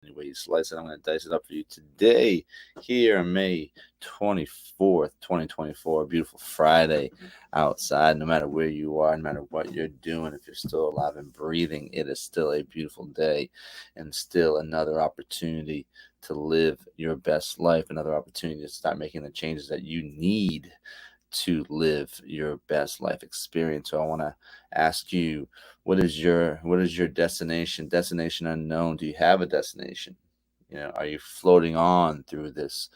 Any way you slice it, I'm going to dice it up for you today, here, May 24th, 2024. Beautiful Friday outside. No matter where you are, no matter what you're doing, if you're still alive and breathing, it is still a beautiful day and still another opportunity to live your best life, another opportunity to start making the changes that you need to live your best life experience. So I want to ask you, what is your destination? Destination unknown. Do you have a destination? Are you floating on through this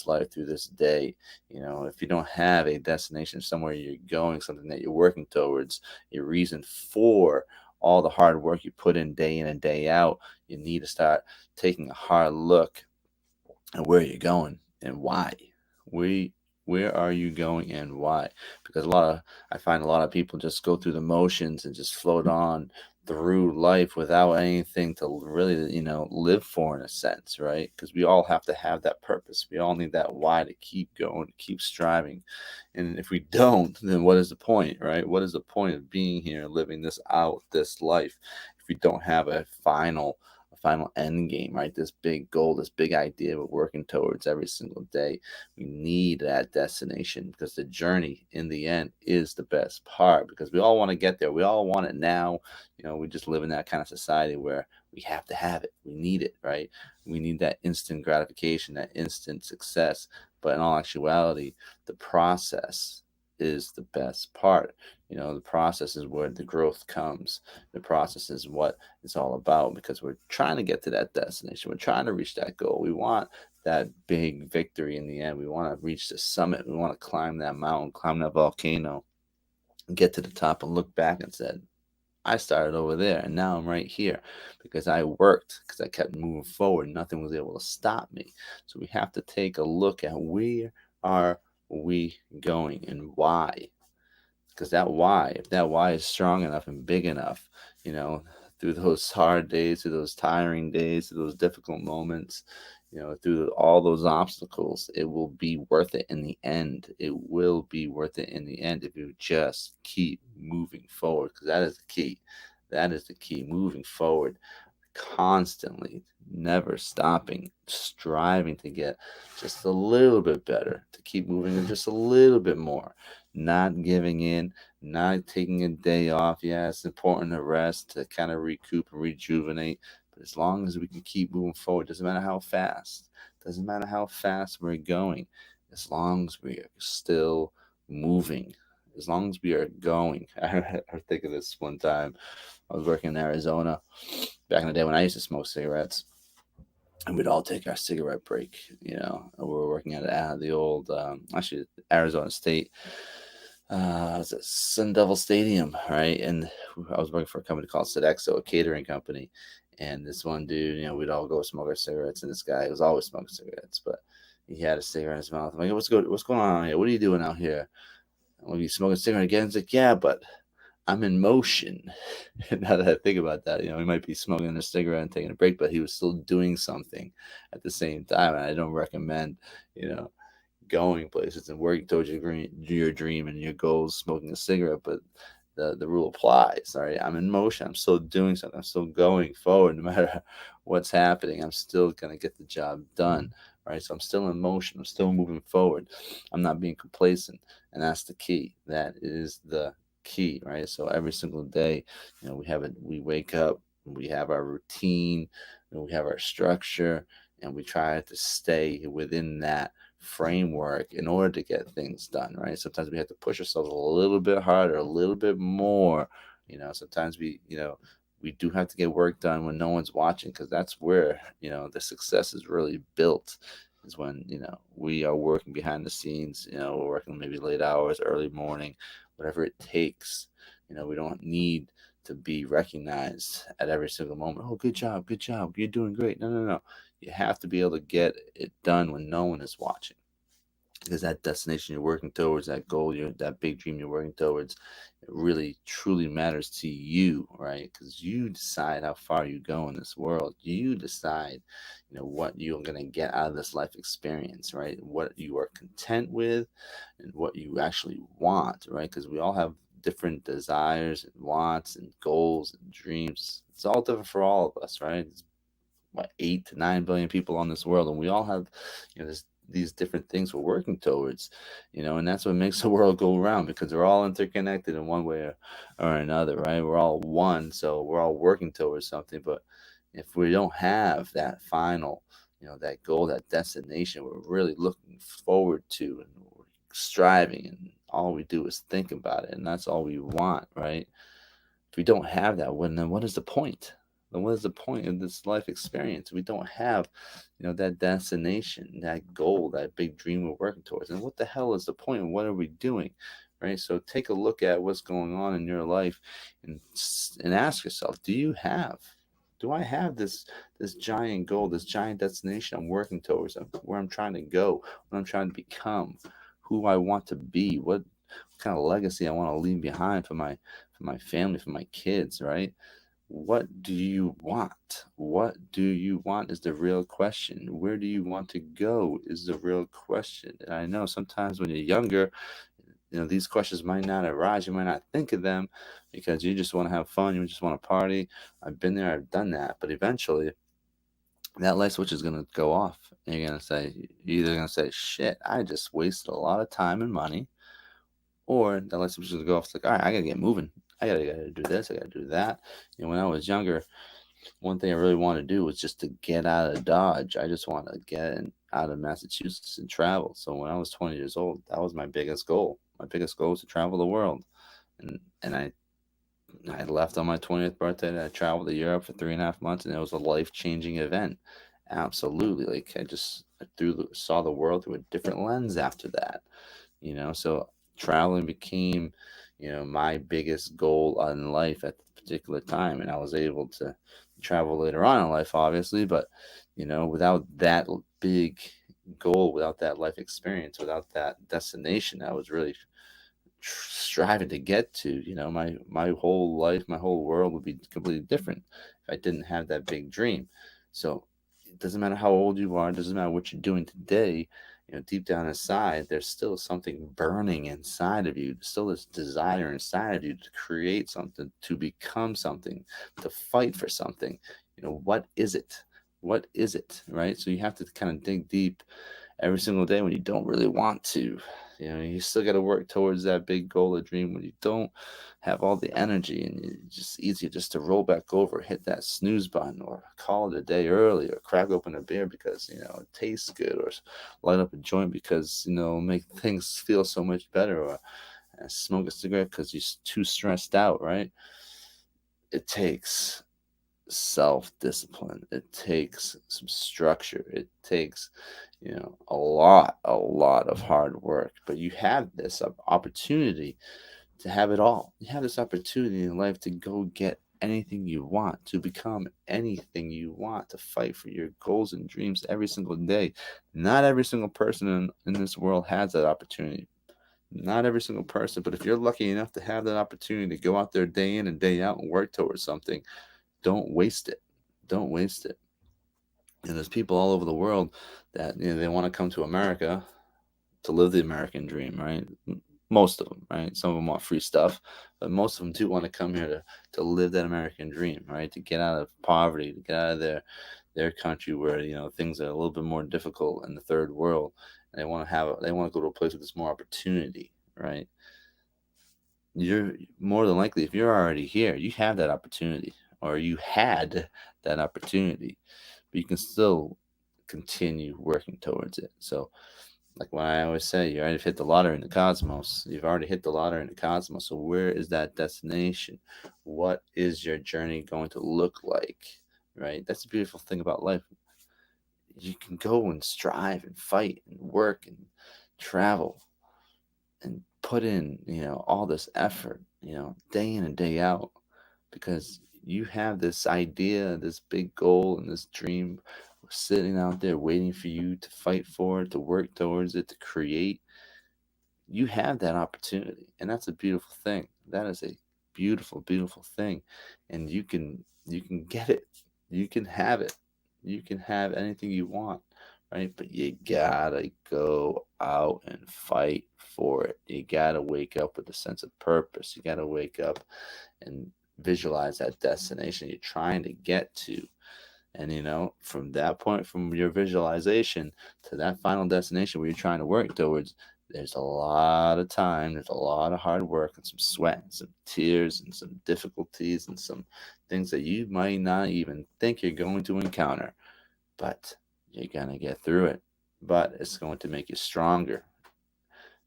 life, through this day? If you don't have a destination, somewhere you're going, something that you're working towards, a reason for all the hard work you put in and day out, you need to start taking a hard look at where you're going and why. We where are you going and why? Because I find a lot of people just go through the motions and just float on through life without anything to really, live for in a sense, right? Because we all have to have that purpose. We all need that why to keep going, to keep striving. And if we don't, then what is the point, right? What is the point of being here, living this out, this life, if we don't have a final end game, right? This big goal, this big idea we're working towards every single day. We need that destination because the journey in the end is the best part because we all want to get there. We all want it now. We just live in that kind of society where we have to have it. We need it, right? We need that instant gratification, that instant success. But in all actuality, the process is the best part. The process is where the growth comes. The process is what it's all about because we're trying to get to that destination. We're trying to reach that goal. We want that big victory in the end. We want to reach the summit. We want to climb that mountain, climb that volcano, get to the top and look back and said, I started over there and now I'm right here because I worked, because I kept moving forward. Nothing was able to stop me. So we have to take a look at where are we going and why, because if that why is strong enough and big enough, you know, through those hard days, through those tiring days, through those difficult moments, through all those obstacles, it will be worth it in the end. It will be worth it in the end if you just keep moving forward, because that is the key. That is the key, moving forward constantly, never stopping, striving to get just a little bit better, to keep moving just a little bit more, not giving in, not taking a day off. Yeah, it's important to rest, to kind of recoup and rejuvenate. But as long as we can keep moving forward, doesn't matter how fast we're going, as long as we are still moving, as long as we are going. I think of this one time. I was working in Arizona back in the day when I used to smoke cigarettes, and we'd all take our cigarette break. We were working at the old, actually, Arizona State. It was at Sun Devil Stadium, right? And I was working for a company called Sodexo, a catering company. And this one dude, we'd all go smoke our cigarettes, and this guy was always smoking cigarettes, but he had a cigarette in his mouth. I'm like, what's going on out here? What are you doing out here? Well, you smoking a cigarette again? He's like, yeah, but I'm in motion. And now that I think about that, he might be smoking a cigarette and taking a break, but he was still doing something at the same time. And I don't recommend, you know, going places and working towards your dream and your goals, smoking a cigarette. But the rule applies. All right, I'm in motion. I'm still doing something. I'm still going forward, no matter what's happening. I'm still gonna get the job done. Right, so I'm still in motion. I'm still moving forward. I'm not being complacent, and that's the key. That is the key, right? So every single day, we wake up, we have our routine, we have our structure, and we try to stay within that framework in order to get things done, right? Sometimes we have to push ourselves a little bit harder, a little bit more. Sometimes we do have to get work done when no one's watching, because that's where the success is really built, is when we are working behind the scenes. We're working maybe late hours, early morning, whatever it takes. We don't need to be recognized at every single moment. Oh, good job, you're doing great. No, no, no. You have to be able to get it done when no one is watching, because that destination you're working towards, that goal, that big dream you're working towards, it really truly matters to you, right? Because you decide how far you go in this world. You decide, what you're gonna get out of this life experience, right? What you are content with, and what you actually want, right? Because we all have different desires and wants and goals and dreams. It's all different for all of us, right? what, 8 to 9 billion people on this world, and we all have, these different things we're working towards, and that's what makes the world go around, because we're all interconnected in one way or another, right? We're all one, so we're all working towards something. But if we don't have that final, that goal, that destination we're really looking forward to, and we're striving, and all we do is think about it, and that's all we want, right? If we don't have that, then what is the point? Then what is the point of this life experience? We don't have, that destination, that goal, that big dream we're working towards. And what the hell is the point? What are we doing? Right? So take a look at what's going on in your life, and ask yourself, do I have this giant goal, this giant destination I'm working towards, where I'm trying to go, what I'm trying to become, who I want to be, what kind of legacy I want to leave behind for my family, for my kids, right? What do you want? What do you want is the real question. Where do you want to go is the real question. And I know sometimes when you're younger, these questions might not arise. You might not think of them because you just want to have fun. You just want to party. I've been there, I've done that. But eventually, that light switch is going to go off. And you're either going to say, shit, I just wasted a lot of time and money, or that lets them just go off. It's like, all right, I gotta get moving. I gotta do this. I gotta do that. When I was younger, one thing I really wanted to do was just to get out of Dodge. I just wanted to out of Massachusetts and travel. So when I was 20 years old, that was my biggest goal. My biggest goal was to travel the world, and I left on my 20th birthday. And I traveled to Europe for 3.5 months, and it was a life changing event. Absolutely, like I saw the world through a different lens after that. So traveling became, my biggest goal in life at the particular time, and I was able to travel later on in life, obviously. But without that big goal, without that life experience, without that destination I was really striving to get to, my whole life, my whole world would be completely different if I didn't have that big dream. So it doesn't matter how old you are, it doesn't matter what you're doing today, deep down inside, there's still something burning inside of you. There's still this desire inside of you to create something, to become something, to fight for something. What is it? What is it? Right? So you have to kind of dig deep every single day when you don't really want to. You still got to work towards that big goal or dream when you don't have all the energy, and it's just easier just to roll back over, hit that snooze button, or call it a day early, or crack open a beer because it tastes good, or light up a joint because make things feel so much better, or smoke a cigarette because you're too stressed out, right? It takes self discipline. It takes some structure. It takes, a lot of hard work. But you have this opportunity to have it all. You have this opportunity in life to go get anything you want, to become anything you want, to fight for your goals and dreams every single day. Not every single person in this world has that opportunity. Not every single person, but if you're lucky enough to have that opportunity to go out there day in and day out and work towards something, don't waste it. Don't waste it. And there's people all over the world that they want to come to America to live the American dream, right? Most of them, right? Some of them want free stuff, but most of them do want to come here to live that American dream, right? To get out of poverty, to get out of their country where things are a little bit more difficult in the third world. And they want to go to a place where there's more opportunity, right? You're more than likely, if you're already here, you have that opportunity, or you had that opportunity, but you can still continue working towards it. So, like when I always say, you already hit the lottery in the cosmos. You've already hit the lottery in the cosmos. So, where is that destination? What is your journey going to look like? Right? That's the beautiful thing about life. You can go and strive and fight and work and travel and put in, all this effort, day in and day out, because you have this idea, this big goal, and this dream sitting out there waiting for you to fight for it, to work towards it, to create. You have that opportunity, and that's a beautiful thing. That is a beautiful, beautiful thing, and you can get it. You can have it. You can have anything you want, right? But you gotta go out and fight for it. You gotta wake up with a sense of purpose. You gotta wake up and visualize that destination you're trying to get to. And from that point, from your visualization to that final destination where you're trying to work towards, there's a lot of time, there's a lot of hard work and some sweat and some tears and some difficulties and some things that you might not even think you're going to encounter. But you're going to get through it. But it's going to make you stronger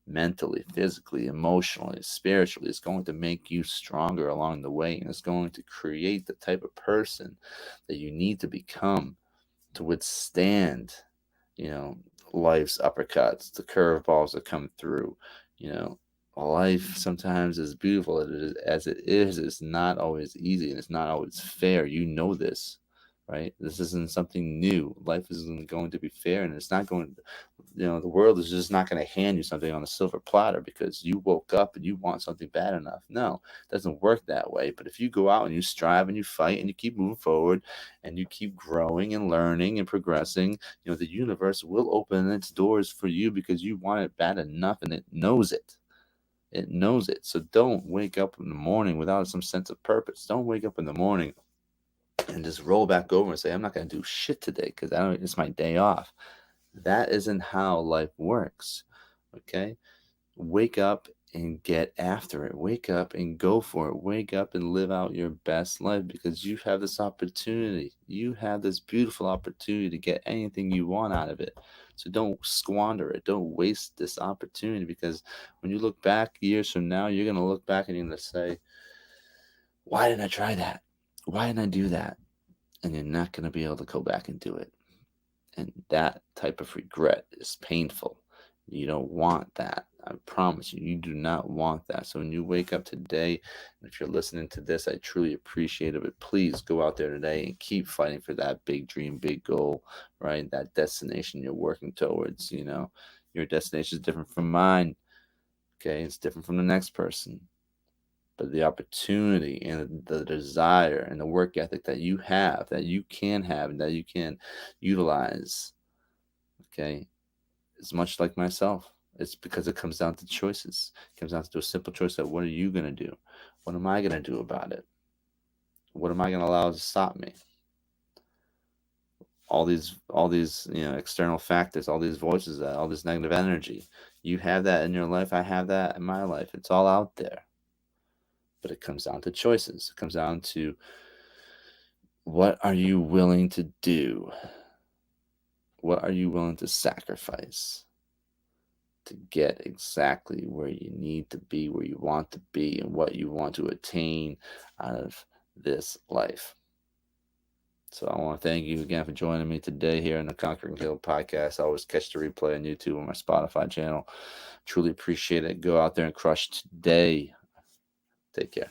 mentally, physically, emotionally, spiritually. It's going to make you stronger along the way, and it's going to create the type of person that you need to become to withstand, you know, life's uppercuts, the curveballs that come through. You know, life sometimes as beautiful as it is, it's not always easy and it's not always fair. You know this, right? This isn't something new. Life isn't going to be fair, and it's not going to, the world is just not going to hand you something on a silver platter because you woke up and you want something bad enough. No, it doesn't work that way. But if you go out and you strive and you fight and you keep moving forward and you keep growing and learning and progressing, the universe will open its doors for you because you want it bad enough, and it knows it. It knows it. So don't wake up in the morning without some sense of purpose. Don't wake up in the morning and just roll back over and say, I'm not going to do shit today because it's my day off. That isn't how life works. Okay? Wake up and get after it. Wake up and go for it. Wake up and live out your best life because you have this opportunity. You have this beautiful opportunity to get anything you want out of it. So don't squander it. Don't waste this opportunity, because when you look back years from now, you're going to look back and you're going to say, why didn't I try that? Why didn't I do that? And you're not going to be able to go back and do it. And that type of regret is painful. You don't want that. I promise you, you do not want that. So when you wake up today, and if you're listening to this, I truly appreciate it. But please go out there today and keep fighting for that big dream, big goal, right? That destination you're working towards. Your destination is different from mine. Okay, it's different from the next person. But the opportunity and the desire and the work ethic that you have, and that you can utilize, okay, is much like myself. It's because it comes down to choices. It comes down to a simple choice of, what are you going to do? What am I going to do about it? What am I going to allow to stop me? All these external factors, all these voices, all this negative energy. You have that in your life. I have that in my life. It's all out there. But it comes down to choices. It comes down to, what are you willing to do? What are you willing to sacrifice to get exactly where you need to be, where you want to be, and what you want to attain out of this life? So I want to thank you again for joining me today here in the Conquering Hill podcast. I always catch the replay on YouTube on my Spotify channel. Truly appreciate it. Go out there and crush today. Take care.